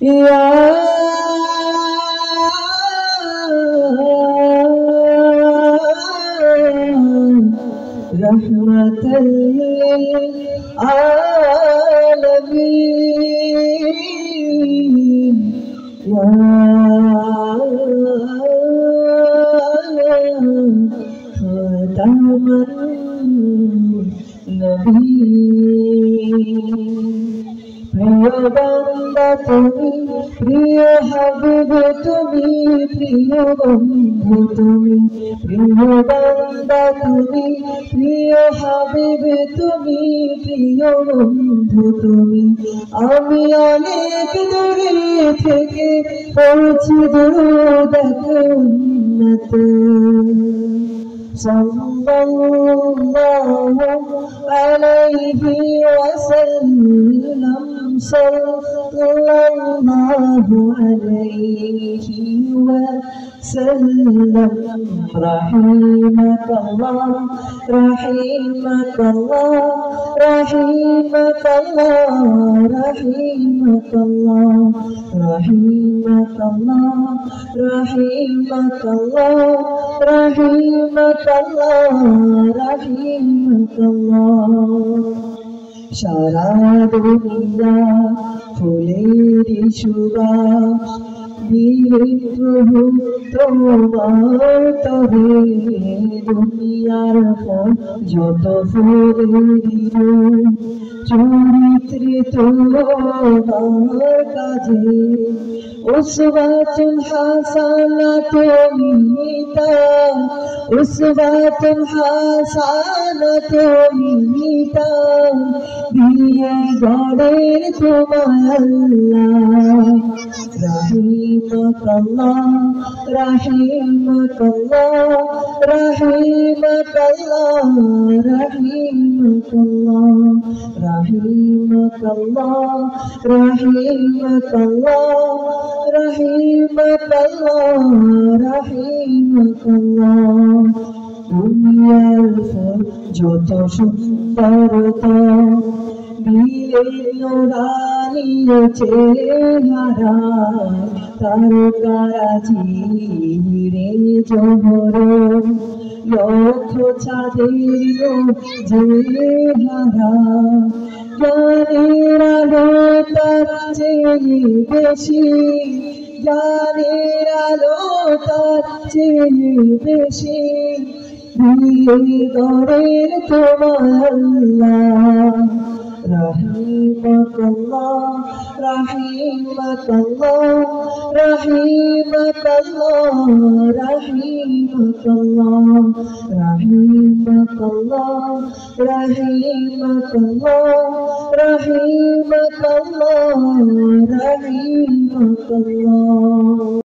يا رحمة للعالمين يا خاتم النبيين প্রিয় বান্দা তুমি প্রিয় হাবিব তুমি প্রিয় বন্ধু তুমি প্রিয় বান্দা তুমি প্রিয় হাবিব তুমি প্রিয় বন্ধু তুমি আমি অনেক দূরে থেকে পৌঁছি দূর উম্মত sallallahu alaihi wasallam sallallahu alaihi wasallam rahimakallah rahimakallah rahimakallah rahimakallah rahimakallah rahimakallah rahimakallah rahimakallah সারা দুনিয়া ফুলের সুবাস দিলেন প্রভু তোমার তবে দুনিয়ার পর যত ফুলের চরিত্রে তোমার কাজে উসওয়াতুল হাসানাতুন উসওয়াতুল হাসানাতুন দিয়ে গড়ের তোমার আল্লাহ রাহিমাকাল্লাহ রাহিমাকাল্লাহ রাহিমাকাল্লাহ রাহিমাকাল্লাহ রাহিমাকাল্লাহ রাহিমাকাল্লাহ রাহিমাকাল্লাহ রাহিমাকাল্লাহ দুনিয়ার পর যত সুন্দরতা দিলেন নুরানিয় চেহারা তারকারাজি রে জোহর লক্ষ চাঁদের চেহারা জ্ঞানের আলো তার চেয়ে বেশি জ্ঞানের আলো তার চেয়ে বেশি গড়ের তোমার আল্লাহ রাহিমাকাল্লাহ রাহিমাকাল্লাহ রাহিমাকাল্লাহ রাহিমাকাল্লাহ রাহিমাকাল্লাহ রাহিমাকাল্লাহ রাহিমাকাল্লাহ রাহিমাকাল্লাহ